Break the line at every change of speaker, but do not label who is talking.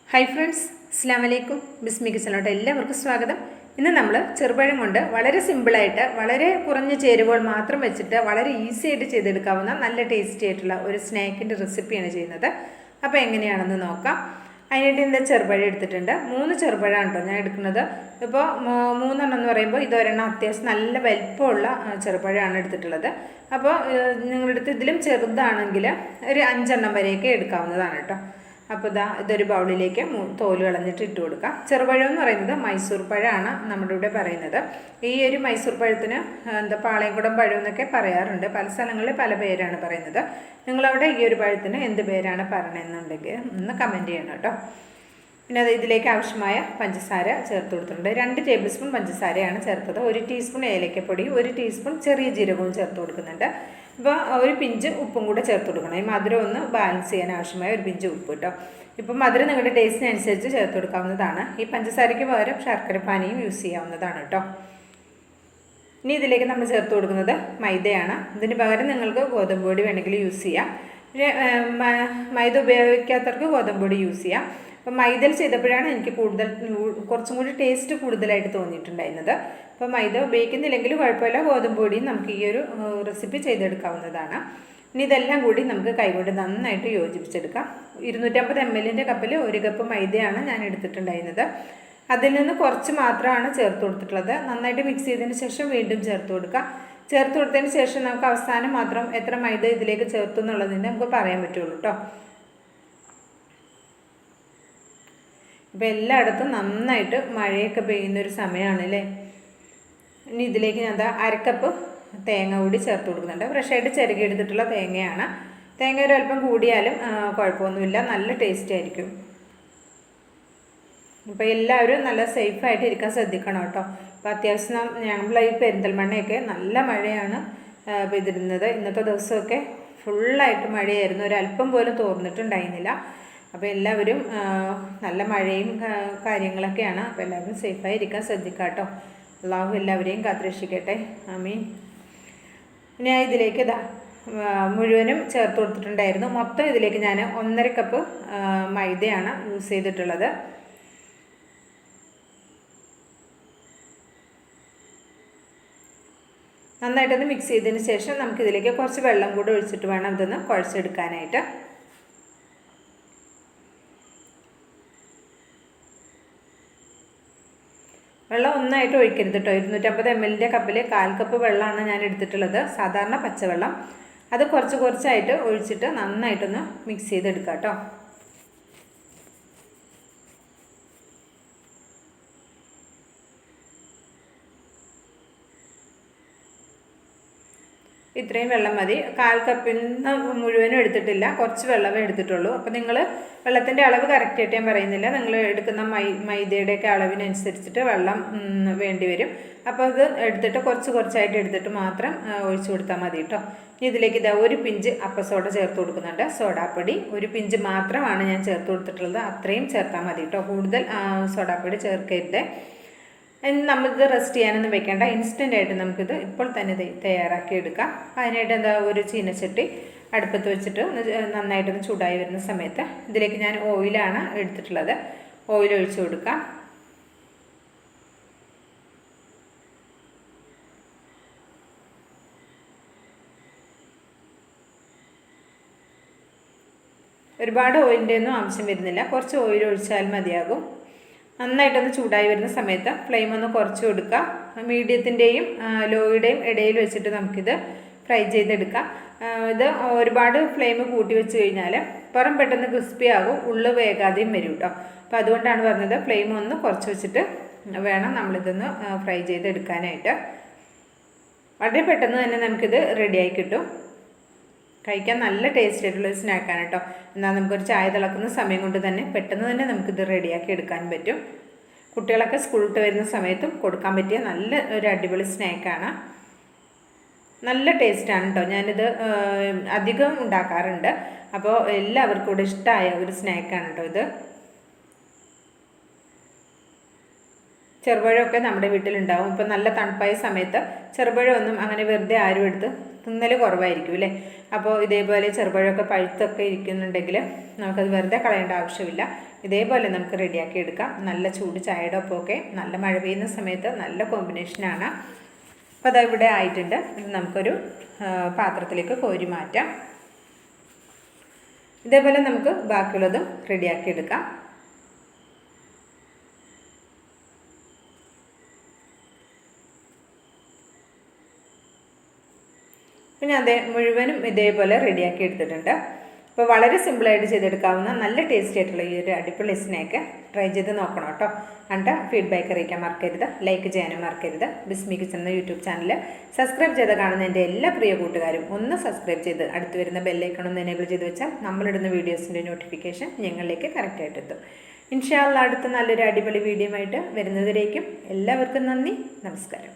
Hi friends, അസ്സലാമു അലൈക്കും. ബിസ്മി കിച്ചണിലോട്ട് എല്ലാവർക്കും സ്വാഗതം. ഇന്ന് നമ്മൾ ചെറുപഴം കൊണ്ട് വളരെ സിമ്പിളായിട്ട് വളരെ കുറഞ്ഞ ചേരുവകൾ മാത്രം വെച്ചിട്ട് വളരെ ഈസി ആയിട്ട് ചെയ്തെടുക്കാവുന്ന നല്ല ടേസ്റ്റി ആയിട്ടുള്ള ഒരു സ്നാക്കിൻ്റെ റെസിപ്പിയാണ് ചെയ്യുന്നത്. അപ്പോൾ എങ്ങനെയാണെന്ന് നോക്കാം. അതിനായിട്ട് ഇന്ന് ചെറുപഴം എടുത്തിട്ടുണ്ട്. 3 ചെറുപഴമാണ് കേട്ടോ ഞാൻ എടുക്കുന്നത്. ഇപ്പോൾ 3 എന്ന് പറയുമ്പോൾ ഇതൊരെണ്ണം അത്യാവശ്യം നല്ല വലിപ്പമുള്ള ചെറുപഴമാണ് എടുത്തിട്ടുള്ളത്. അപ്പോൾ നിങ്ങളുടെ അടുത്ത് ഇതിലും ചെറുതാണെങ്കിൽ ഒരു 5 വരെയൊക്കെ എടുക്കാവുന്നതാണ് കേട്ടോ. അപ്പോൾ ഇതൊരു ബൗളിലേക്ക് തോല് കളഞ്ഞിട്ട് ഇട്ട് കൊടുക്കാം. ചെറുപഴം എന്ന് പറയുന്നത് മൈസൂർ പഴമാണ് നമ്മുടെ ഇവിടെ പറയുന്നത്. ഈ ഒരു മൈസൂർ പഴത്തിന് പാളയംകുടം പഴം എന്നൊക്കെ പറയാറുണ്ട്. പല സ്ഥലങ്ങളിൽ പല പേരാണ് പറയുന്നത്. നിങ്ങളവിടെ ഈ ഒരു പഴത്തിന് എന്ത് പേരാണ് പറയണമെന്നുണ്ടെങ്കിൽ ഒന്ന് കമൻറ്റ് ചെയ്യണം കേട്ടോ. പിന്നെ ഇതിലേക്ക് ആവശ്യമായ പഞ്ചസാര ചേർത്ത് കൊടുത്തിട്ടുണ്ട്. 2 ടേബിൾ സ്പൂൺ പഞ്ചസാരയാണ് ചേർത്തത്. 1 ടീസ്പൂൺ ഏലക്കപ്പൊടി, 1 ടീസ്പൂൺ ചെറിയ ജീരകവും ചേർത്ത് കൊടുക്കുന്നുണ്ട്. ഇപ്പോൾ ഒരു പിഞ്ച് ഉപ്പും കൂടെ ചേർത്ത് കൊടുക്കണം. ഈ മധുരം ഒന്ന് ബാലൻസ് ചെയ്യാൻ ആവശ്യമായ ഒരു പിഞ്ച് ഉപ്പ് കേട്ടോ. ഇപ്പം മധുരം നിങ്ങളുടെ ടേസ്റ്റിനനുസരിച്ച് ചേർത്ത് കൊടുക്കാവുന്നതാണ്. ഈ പഞ്ചസാരയ്ക്ക് പകരം ശർക്കര പാനിയും യൂസ് ചെയ്യാവുന്നതാണ് കേട്ടോ. ഇനി ഇതിലേക്ക് നമ്മൾ ചേർത്ത് കൊടുക്കുന്നത് മൈദയാണ്. ഇതിന് പകരം നിങ്ങൾക്ക് ഗോതമ്പ് പൊടി വേണമെങ്കിൽ യൂസ് ചെയ്യാം. മൈദ ഉപയോഗിക്കാത്തവർക്ക് ഗോതമ്പ് പൊടി യൂസ് ചെയ്യാം. അപ്പോൾ മൈദയിൽ ചെയ്തപ്പോഴാണ് എനിക്ക് കുറച്ചും കൂടി ടേസ്റ്റ് കൂടുതലായിട്ട് തോന്നിയിട്ടുണ്ടായിരുന്നത്. അപ്പോൾ മൈദ ഉപയോഗിക്കുന്നില്ലെങ്കിൽ കുഴപ്പമില്ല, ഗോതമ്പ് പൊടിയും നമുക്ക് ഈ ഒരു റെസിപ്പി ചെയ്തെടുക്കാവുന്നതാണ്. ഇനി ഇതെല്ലാം കൂടി നമുക്ക് കൈകൊണ്ട് നന്നായിട്ട് യോജിപ്പിച്ചെടുക്കാം. 250 ml കപ്പിൽ 1 കപ്പ് മൈദയാണ് ഞാൻ എടുത്തിട്ടുണ്ടായിരുന്നത്. അതിൽ നിന്ന് കുറച്ച് മാത്രമാണ് ചേർത്ത് കൊടുത്തിട്ടുള്ളത്. നന്നായിട്ട് മിക്സ് ചെയ്തതിന് ശേഷം വീണ്ടും ചേർത്ത് കൊടുക്കുക. ചേർത്ത് കൊടുത്തതിന് ശേഷം നമുക്ക് അവസാനം മാത്രം എത്ര മൈദ ഇതിലേക്ക് ചേർത്തു എന്നുള്ളതിന് നമുക്ക് പറയാൻ പറ്റുള്ളൂ കേട്ടോ. ഇപ്പോൾ എല്ലായിടത്തും നന്നായിട്ട് മഴയൊക്കെ പെയ്യുന്നൊരു സമയമാണല്ലേ. ഇനി ഇതിലേക്ക് ഞാൻ 1/2 കപ്പ് തേങ്ങ കൂടി ചേർത്ത് കൊടുക്കുന്നുണ്ട്. ഫ്രഷായിട്ട് ചിരകി എടുത്തിട്ടുള്ള തേങ്ങയാണ്. തേങ്ങ ഒരല്പം കൂടിയാലും കുഴപ്പമൊന്നുമില്ല, നല്ല ടേസ്റ്റ് ആയിരിക്കും. ഇപ്പോൾ എല്ലാവരും നല്ല സേഫായിട്ട് ഇരിക്കാൻ ശ്രദ്ധിക്കണം കേട്ടോ. അപ്പോൾ അത്യാവശ്യം ഞങ്ങൾ ഈ പെരിന്തൽമണ്ണയൊക്കെ നല്ല മഴയാണ് പെയ്തിരുന്നത്. ഇന്നത്തെ ദിവസമൊക്കെ ഫുള്ളായിട്ട് മഴയായിരുന്നു, ഒരല്പം പോലും തോർന്നിട്ടുണ്ടായിരുന്നില്ല. അപ്പോൾ എല്ലാവരും നല്ല മഴയും കാര്യങ്ങളൊക്കെയാണ്. അപ്പോൾ എല്ലാവരും സേഫായി ഇരിക്കാൻ ശ്രദ്ധിക്കാം കേട്ടോ. അള്ളാഹു എല്ലാവരെയും കാത്തുരക്ഷിക്കട്ടെ, ആമീൻ. ഇനി ഇതിലേക്ക് മുഴുവനും ചേർത്ത് കൊടുത്തിട്ടുണ്ടായിരുന്നു. മൊത്തം ഇതിലേക്ക് ഞാൻ 1.5 കപ്പ് മൈദയാണ് യൂസ് ചെയ്തിട്ടുള്ളത്. നന്നായിട്ടൊന്ന് മിക്സ് ചെയ്തതിന് ശേഷം നമുക്കിതിലേക്ക് കുറച്ച് വെള്ളം കൂടെ ഒഴിച്ചിട്ട് വേണം ഇതൊന്ന് കുഴച്ചെടുക്കാനായിട്ട്. വെള്ളം ഒന്നായിട്ട് ഒഴിക്കരുത് കേട്ടോ. 250 ml കപ്പിൽ 1/4 കപ്പ് വെള്ളമാണ് ഞാൻ എടുത്തിട്ടുള്ളത്, സാധാരണ പച്ചവെള്ളം. അത് കുറച്ചായിട്ട് ഒഴിച്ചിട്ട് നന്നായിട്ടൊന്ന് മിക്സ് ചെയ്തെടുക്കാം കേട്ടോ. ഇത്രയും വെള്ളം മതി. 1/4 കപ്പിൽ നിന്ന് മുഴുവനും എടുത്തിട്ടില്ല, കുറച്ച് വെള്ളമേ എടുത്തിട്ടുള്ളൂ. അപ്പോൾ നിങ്ങൾ വെള്ളത്തിൻ്റെ അളവ് കറക്റ്റായിട്ട് ഞാൻ പറയുന്നില്ല, നിങ്ങൾ എടുക്കുന്ന മൈദയുടെയൊക്കെ അളവിനനുസരിച്ചിട്ട് വെള്ളം വേണ്ടി വരും. അപ്പോൾ അത് എടുത്തിട്ട് കുറച്ചായിട്ട് എടുത്തിട്ട് മാത്രം ഒഴിച്ചു കൊടുത്താൽ മതി കേട്ടോ. ഇതിലേക്ക് 1 പിഞ്ച് അപ്പസോഡ ചേർത്ത് കൊടുക്കുന്നുണ്ട്. സോഡാപ്പൊടി 1 പിഞ്ച് മാത്രമാണ് ഞാൻ ചേർത്ത് കൊടുത്തിട്ടുള്ളത്, അത്രയും ചേർത്താൽ മതി കേട്ടോ. കൂടുതൽ സോഡാപ്പൊടി ചേർക്കരുത്. നമ്മളിത് റെസ്റ്റ് ചെയ്യാനൊന്നും വെക്കേണ്ട, ഇൻസ്റ്റൻ്റായിട്ട് നമുക്കിത് ഇപ്പോൾ തന്നെ തയ്യാറാക്കി എടുക്കാം. അതിനായിട്ട് ഒരു ചീനച്ചട്ടി അടുപ്പത്ത് വെച്ചിട്ട് നന്നായിട്ടൊന്ന് ചൂടായി വരുന്ന സമയത്ത് ഇതിലേക്ക് ഞാൻ ഓയിലാണ് എടുത്തിട്ടുള്ളത്. ഓയിൽ ഒഴിച്ചു കൊടുക്കാം. ഒരുപാട് ഓയിലിൻ്റെ ഒന്നും ആവശ്യം വരുന്നില്ല, കുറച്ച് ഓയിൽ ഒഴിച്ചാൽ മതിയാകും. നന്നായിട്ടൊന്ന് ചൂടായി വരുന്ന സമയത്ത് ഫ്ലെയിം ഒന്ന് കുറച്ച് കൊടുക്കുക. മീഡിയത്തിൻ്റെയും ലോയുടെയും ഇടയിൽ വെച്ചിട്ട് നമുക്കിത് ഫ്രൈ ചെയ്തെടുക്കാം. ഇത് ഒരുപാട് ഫ്ലെയിം കൂട്ടി വെച്ച് കഴിഞ്ഞാൽ പുറം പെട്ടെന്ന് ക്രിസ്പി ആകും, ഉള്ളു വേഗാതെയും വരും കേട്ടോ. അപ്പോൾ അതുകൊണ്ടാണ് പറഞ്ഞത് ഫ്ലെയിം ഒന്ന് കുറച്ച് വെച്ചിട്ട് വേണം നമ്മളിതൊന്ന് ഫ്രൈ ചെയ്തെടുക്കാനായിട്ട്. വളരെ പെട്ടെന്ന് തന്നെ നമുക്കിത് റെഡിയായി കിട്ടും. കഴിക്കാൻ നല്ല ടേസ്റ്റ് ആയിട്ടുള്ളൊരു സ്നാക്കാണ് കേട്ടോ. എന്നാൽ നമുക്കൊരു ചായ തിളക്കുന്ന സമയം കൊണ്ട് തന്നെ പെട്ടെന്ന് തന്നെ നമുക്കിത് റെഡിയാക്കി എടുക്കാൻ പറ്റും. കുട്ടികളൊക്കെ സ്കൂളിൽ വരുന്ന സമയത്തും കൊടുക്കാൻ പറ്റിയ നല്ല ഒരു അടിപൊളി സ്നാക്കാണ്. നല്ല ടേസ്റ്റാണ് കേട്ടോ. ഞാനിത് അധികം ഉണ്ടാക്കാറുണ്ട്. അപ്പോൾ എല്ലാവർക്കും കൂടെ ഇഷ്ടമായ ഒരു സ്നാക്കാണ് കേട്ടോ ഇത്. ചെറുപഴമൊക്കെ നമ്മുടെ വീട്ടിലുണ്ടാവും. ഇപ്പം നല്ല തണുപ്പായ സമയത്ത് ചെറുപഴമൊന്നും അങ്ങനെ വെറുതെ ആരും എടുത്ത് തിന്നൽ കുറവായിരിക്കും അല്ലേ. അപ്പോൾ ഇതേപോലെ ചെറുപഴമൊക്കെ പഴുത്തൊക്കെ ഇരിക്കുന്നുണ്ടെങ്കിൽ നമുക്കത് വെറുതെ കളയേണ്ട ആവശ്യമില്ല. ഇതേപോലെ നമുക്ക് റെഡിയാക്കി എടുക്കാം. നല്ല ചൂട് ചായയുടെ ഒപ്പമൊക്കെ നല്ല മഴ പെയ്യുന്ന സമയത്ത് നല്ല കോമ്പിനേഷനാണ്. അപ്പോൾ അത് ഇവിടെ ആയിട്ടുണ്ട്. ഇത് നമുക്കൊരു പാത്രത്തിലേക്ക് കോരി മാറ്റാം. ഇതേപോലെ നമുക്ക് ബാക്കിയുള്ളതും റെഡിയാക്കി എടുക്കാം. പിന്നെ മുഴുവനും ഇതേപോലെ റെഡിയാക്കി എടുത്തിട്ടുണ്ട്. അപ്പോൾ വളരെ സിമ്പിളായിട്ട് ചെയ്തെടുക്കാവുന്ന നല്ല ടേസ്റ്റി ആയിട്ടുള്ള ഈ ഒരു അടിപൊളി സ്നാക്ക് ട്രൈ ചെയ്ത് നോക്കണം കേട്ടോ. കണ്ട ഫീഡ്ബാക്ക് അറിയിക്കാൻ മറക്കരുത്. ലൈക്ക് ചെയ്യാനും മറക്കരുത്. ബിസ്മി കിച്ചൻ എന്ന യൂട്യൂബ് ചാനൽ സബ്സ്ക്രൈബ് ചെയ്ത് കാണുന്ന എൻ്റെ എല്ലാ പ്രിയ കൂട്ടുകാരും ഒന്ന് സബ്സ്ക്രൈബ് ചെയ്ത് അടുത്ത് വരുന്ന ബെല്ലൈക്കൺ ഒന്ന് എനേബിൾ ചെയ്ത് വെച്ചാൽ നമ്മളിടുന്ന വീഡിയോസിൻ്റെ നോട്ടിഫിക്കേഷൻ ഞങ്ങളിലേക്ക് കറക്റ്റായിട്ട് എത്തും. ഇൻഷാ അല്ലാഹ് അടുത്ത നല്ലൊരു അടിപൊളി വീഡിയോ ആയിട്ട് വരുന്നതിലേക്കും എല്ലാവർക്കും നന്ദി, നമസ്കാരം.